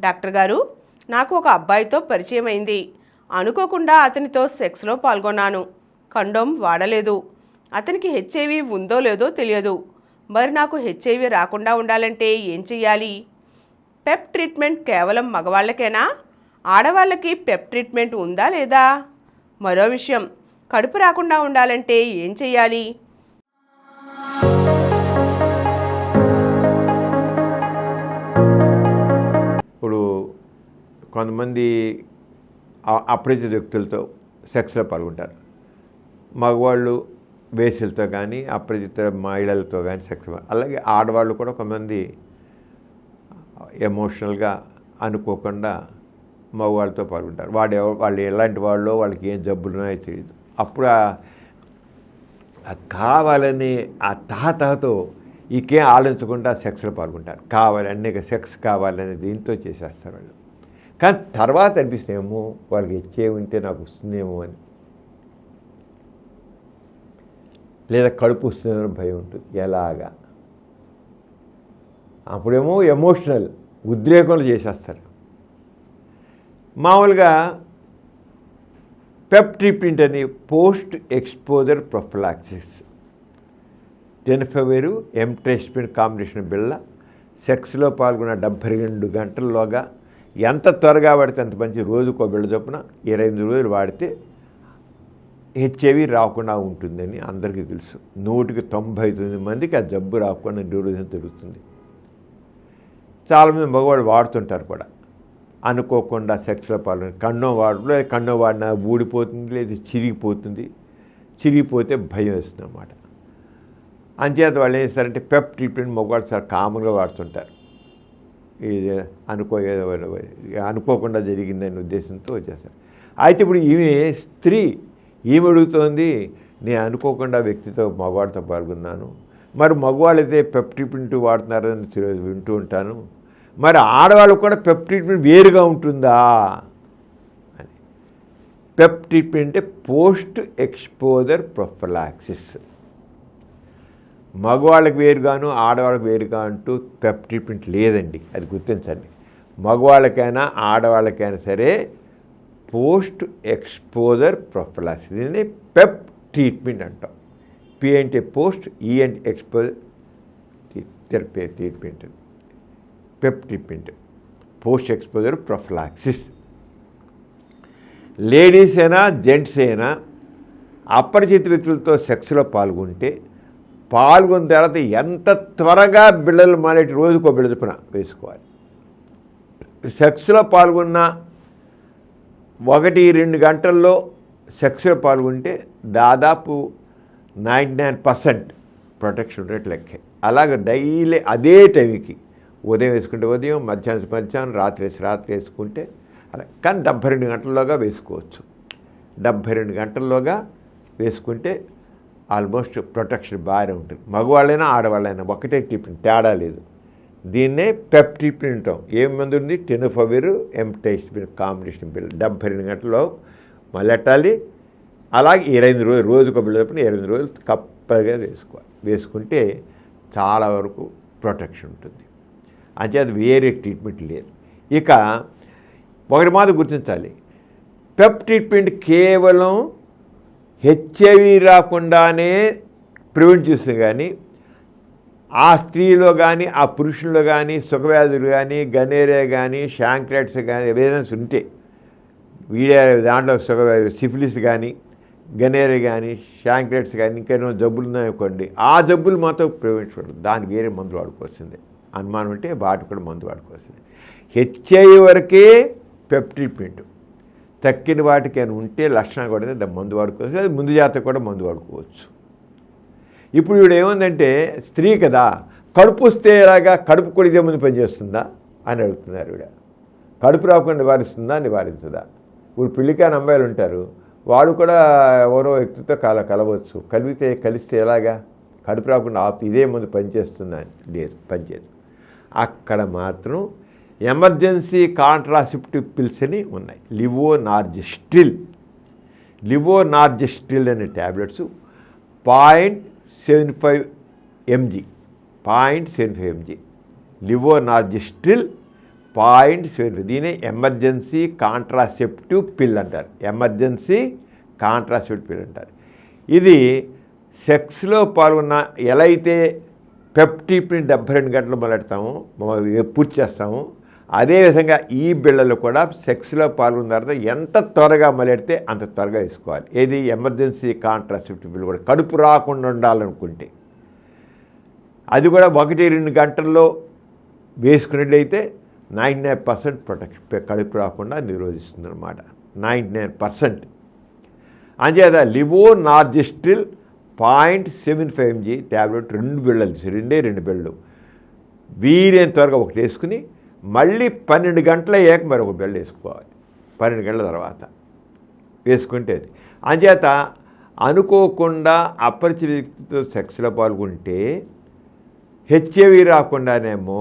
Doctor గారు, నాకు ఒక అబ్బాయితో పరిచయం అయింది. అనుకోకుండా అతనితో సెక్స్లో పాల్గొన్నాను. కండోమ్ వాడలేదు. అతనికి హెచ్ఐవి ఉందో లేదో తెలియదు. మరి నాకు హెచ్ఐవి రాకుండా ఉండాలంటే ఏం చెయ్యాలి? పెప్ ట్రీట్మెంట్ కేవలం మగవాళ్ళకేనా? ఆడవాళ్ళకి పెప్ ట్రీట్మెంట్ ఉందా లేదా? మరో విషయం, కడుపు రాకుండా ఉండాలంటే ఏం చెయ్యాలి? ఇప్పుడు కొంతమంది అపరిచిత వ్యక్తులతో సెక్స్లో పాల్గొంటారు. మగవాళ్ళు వేసులతో కానీ అపరిచిత మహిళలతో కానీ సెక్స్. అలాగే ఆడవాళ్ళు కూడా కొంతమంది ఎమోషనల్గా అనుకోకుండా మగవాళ్ళతో పాల్గొంటారు. వాళ్ళు ఎలాంటి వాళ్ళు, వాళ్ళకి ఏం జబ్బులు ఉన్నాయో తెలియదు. అప్పుడు కావాలని ఆ తహతహతో ఇంకేం ఆలోచించకుండా సెక్స్లో పాల్గొంటారు. కావాలని సెక్స్ కావాలని దీంతో చేసేస్తారు వాళ్ళు. కానీ తర్వాత అనిపిస్తేమో వాళ్ళకి హెచ్ఐవి ఉంటే నాకు వస్తుందేమో అని, లేదా కడుపు వస్తుందని భయం ఉంటుంది. ఎలాగా? అప్పుడేమో ఎమోషనల్ ఉద్రేకంలో చేసేస్తారు. మామూలుగా పెప్ ట్రీట్మెంట్ అని పోస్ట్ ఎక్స్పోజర్ ప్రొఫిలాక్సిస్, టెనఫవిర్ ఎంట్రెస్ట్మెంట్ కాంబినేషన్ బిళ్ళ సెక్స్లో పాల్గొన్న 72 గంటల్లోగా ఎంత త్వరగా వాడితే అంత మంచి. రోజుకో బిళ్ళ చొప్పున 28 రోజులు వాడితే హెచ్ఐవి రాకుండా ఉంటుందని అందరికీ తెలుసు. 199 మందికి ఆ జబ్బు రాకుండా డ్యూరేషన్ తిరుగుతుంది. చాలామంది మగవాళ్ళు వాడుతుంటారు కూడా. అనుకోకుండా సెక్స్లో పాల్గొని కండోం వాడినా ఊడిపోతుంది, లేదా చిరిగిపోతుంది. చిరిగిపోతే భయం వేస్తుంది అన్నమాట. అంచేత వాళ్ళు ఏం చేస్తారంటే పెప్ ట్రీట్మెంట్ మగవాళ్ళు చాలా కామన్గా వాడుతుంటారు. ఇది అనుకోకుండా జరిగిందనే ఉద్దేశంతో వచ్చేస్తారు. అయితే ఇప్పుడు ఈమె స్త్రీ, ఈమె అడుగుతోంది, నేను అనుకోకుండా వ్యక్తితో మగవాడితో పాల్గొన్నాను. మరి మగవాళ్ళైతే పెప్ ట్రీట్మెంట్ వాడుతున్నారని వింటూ ఉంటాను. మరి ఆడవాళ్ళు కూడా పెప్ ట్రీట్మెంట్ వేరుగా ఉంటుందా అని. పెప్ ట్రీట్మెంట్ అంటే పోస్ట్ ఎక్స్పోజర్ ప్రొఫిలాక్సిస్. మగవాళ్ళకి వేరుగాను ఆడవాళ్ళకి వేరుగా అంటూ పెప్ ట్రీట్మెంట్ లేదండి, అది గుర్తించండి. మగవాళ్ళకైనా ఆడవాళ్ళకైనా సరే పోస్ట్ ఎక్స్పోజర్ ప్రొఫిలాక్సిస్, దీన్ని పెప్ ట్రీట్మెంట్ అంటాం. పి అంటే పోస్ట్, ఈ అంటే exposure, treatment. PEP treatment post exposure prophylaxis. Ladies అయినా జెంట్స్ అయినా అపరిచిత వ్యక్తులతో సెక్స్లో పాల్గొన్న తర్వాత ఎంత త్వరగా బిళ్ళలు మానేటి రోజుకో బిళ్ళ చొప్పున వేసుకోవాలి. సెక్స్లో పాల్గొన్న 1-2 గంటల్లో సెక్స్లో పాల్గొంటే దాదాపు 99% ప్రొటెక్షన్ రేట్ లెక్కే. అలాగే డైలీ అదే టైంకి ఉదయం వేసుకుంటే ఉదయం, మధ్యాహ్నం రాత్రి వేసుకుంటే అలా. కానీ 72 గంటల్లోగా వేసుకోవచ్చు. 72 గంటల్లోగా వేసుకుంటే ఆల్మోస్ట్ ప్రొటెక్షన్ బాగానే ఉంటుంది. మగవాళ్ళైనా ఆడవాళ్ళైనా ఒకటే ట్రీట్మెంట్, తేడా లేదు. దీన్నే పెప్ ట్రీట్మెంట్ అంటాం. ఏం మందు ఉంది? టెనఫవిర్ ఎంట్రెస్ట్మెంట్ కాంబినేషన్ బిళ్ళ 72 గంటల్లో మొదలెట్టాలి. అలాగే 28 రోజులు, రోజుకు బిళ్ళ చొప్పున 28 రోజులు కప్పగా వేసుకోవాలి. వేసుకుంటే చాలా వరకు ప్రొటెక్షన్ ఉంటుంది. అంటే అది వేరే ట్రీట్మెంట్ లేదు. ఇక ఒకటి మాత్రం గుర్తించాలి, పెప్ ట్రీట్మెంట్ కేవలం హెచ్ఐవి రాకుండానే ప్రివెంట్ చేస్తుంది. కానీ ఆ స్త్రీలో కానీ ఆ పురుషుల్లో కానీ సుఖవ్యాధులు కానీ గనేరియా కానీ షాంక్రైటిస్ కానీ ఎవిడెన్స్ ఉంటే దాంట్లో సిఫిలిస్ కానీ గనేరియా కానీ షాంక్రైటిస్ కానీ ఇంకేమో జబ్బులు ఉన్నాయనుకోండి, ఆ జబ్బులు మాత్రం ప్రివెంట్ చేయడం, దానికి వేరే మందులు వాడుకోవాల్సిందే. అనుమానం ఉంటే వాటికి కూడా మందు వాడుకోవాల్సిందే. హెచ్ఐవి వరకే పెప్ ట్రీట్మెంట్. తక్కిన వాటికి అని ఉంటే లక్షణాలు కూడా దాన్ని మందు వాడుకోవచ్చు. అది ముందు జాతకు కూడా మందు వాడుకోవచ్చు. ఇప్పుడు ఇప్పుడు ఏముందంటే స్త్రీ కదా, కడుపు వస్తే ఎలాగా, కడుపు కొడితే ముందు పనిచేస్తుందా అని అడుగుతున్నారు. ఈవిడ కడుపు రాకుండా నివారిస్తుందా, నివారించదా? ఇప్పుడు పెళ్ళికాని అమ్మాయిలు ఉంటారు, వాడు కూడా ఎవరో వ్యక్తితో కలవచ్చు. కలిస్తే ఎలాగా? కడుపు రాకుండా ఇదే ముందు పనిచేస్తుందా అని లేదు, పనిచేయదు. అక్కడ మాత్రం ఎమర్జెన్సీ కాంట్రాసెప్టివ్ పిల్స్ అని ఉన్నాయి. లివోనార్జెస్ట్రిల్ అనే ట్యాబ్లెట్స్ 0.75 mg లివోనార్జెస్ట్రిల్ 0.7. దీనే ఎమర్జెన్సీ కాంట్రాసెప్టివ్ పిల్ అంటారు. ఎమర్జెన్సీ కాంట్రాసెప్టివ్ పిల్ అంటారు. ఇది సెక్స్లో పాల్గొన్న ఎలా అయితే పెప్టిప్ని 72 గంటలు మొదలెడతాము, పూర్తి చేస్తాము, అదేవిధంగా ఈ బిళ్ళలు కూడా సెక్స్లో పాల్గొన్న తర్వాత ఎంత త్వరగా మొదలెడితే అంత త్వరగా వేసుకోవాలి. ఏది ఎమర్జెన్సీ కాంట్రాసెప్టివ్ పిల్ కూడా కడుపు రాకుండా ఉండాలనుకుంటే అది కూడా 1-2 గంటల్లో వేసుకున్నట్లయితే 99% ప్రొటెక్షన్, కడుపు రాకుండా నిరోధిస్తుంది అన్నమాట. 99%. అంచేత లివోనార్జిస్ట్రిల్ 0.75 mg ట్యాబ్లెట్ 2 బిళ్ళలు, 2 బిళ్ళలు వీరేం త్వరగా ఒకటి వేసుకుని మళ్ళీ 12 గంటల అయ్యాక మరొక బిళ్ళ వేసుకోవాలి. 12 గంటల తర్వాత వేసుకుంటే అది. అంచేత అనుకోకుండా అపరిచిత వ్యక్తితో సెక్స్లో పాల్గొంటే హెచ్ఐవి రాకుండానేమో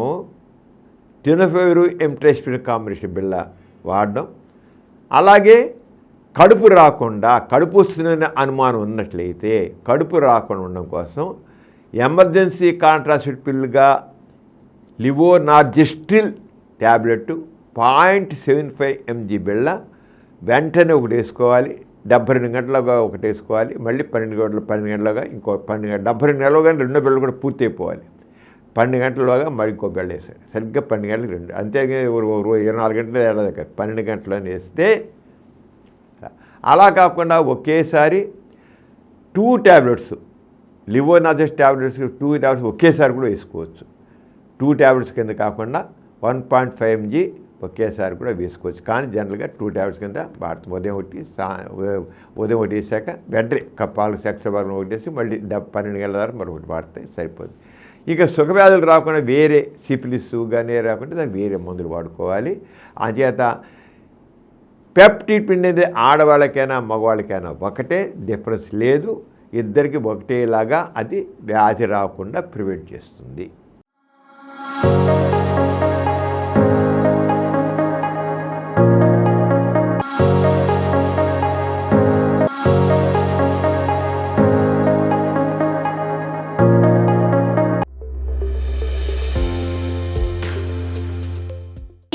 టెనోఫెవిర్ ఎంట్రెస్పిరిన్ కాంబినేషన్ బిళ్ళ వాడడం, అలాగే కడుపు రాకుండా, కడుపు వస్తుందనే అనుమానం ఉన్నట్లయితే కడుపు రాకుండా ఉండడం కోసం ఎమర్జెన్సీ కాంట్రాసెప్టివ్ పిల్గా లివోనార్జిస్ట్రిల్ ట్యాబ్లెట్ 0.75 mg బిళ్ళ వెంటనే ఒకటి వేసుకోవాలి. 72 గంటలుగా ఒకటి వేసుకోవాలి. మళ్ళీ 12 గంటలుగా ఇంకో 12 గంటలు, 72 గంటలుగా 2 బిళ్ళలు కూడా పూర్తి అయిపోవాలి. 12 గంటలలోగా మరి ఇంకో బిళ్ళ వేసాలి. సరిగ్గా 12 గంటలకు 2, అంతేగా 24 గంటలు ఏడాది 12 గంటలని వేస్తే. అలా కాకుండా ఒకేసారి 2 ట్యాబ్లెట్స్, లివోనార్జిస్ ట్యాబ్లెట్స్ 2 ట్యాబ్లెట్స్ ఒకేసారి కూడా వేసుకోవచ్చు. 2 ట్యాబ్లెట్స్ కింద కాకుండా 1.5 mg ఒకేసారి కూడా వేసుకోవచ్చు. కానీ జనరల్గా 2 ట్యాబ్లెట్స్ కింద వాడుతుంది. ఉదయం ఒకటి వేసాక వెంటనే పాలు సెక్స్ భాగం ఒకటి వేసి మళ్ళీ 12 గంటల ద్వారా మరొకటి వాడితే సరిపోతుంది. ఇక సుఖవ్యాధులు రాకుండా వేరే సిఫిలిస్ కానీ రాకుండా దానికి వేరే మందులు వాడుకోవాలి. అంచేత పెప్టిడ్ అనేది ఆడవాళ్ళకైనా మగవాళ్ళకైనా ఒకటే, డిఫరెన్స్ లేదు. ఇద్దరికి ఒకటేలాగా అది వ్యాధి రాకుండా ప్రివెంట్ చేస్తుంది.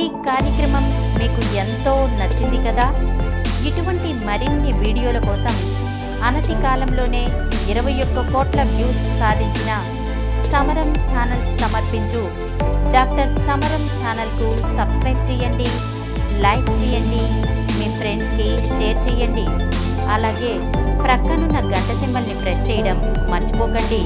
ఈ కార్యక్రమం మీకు ఎంతో నచ్చింది కదా. ఇటువంటి మరిన్ని వీడియోల కోసం అనతి కాలంలోనే 21 కోట్ల వ్యూస్ సాధించిన సమరం ఛానల్ సమర్పించు డాక్టర్ సమరం ఛానల్కు సబ్స్క్రైబ్ చేయండి, లైక్ చేయండి, మీ ఫ్రెండ్స్కి షేర్ చేయండి. అలాగే ప్రక్కనున్న గంట సింబల్ని ప్రెస్ చేయడం మర్చిపోకండి.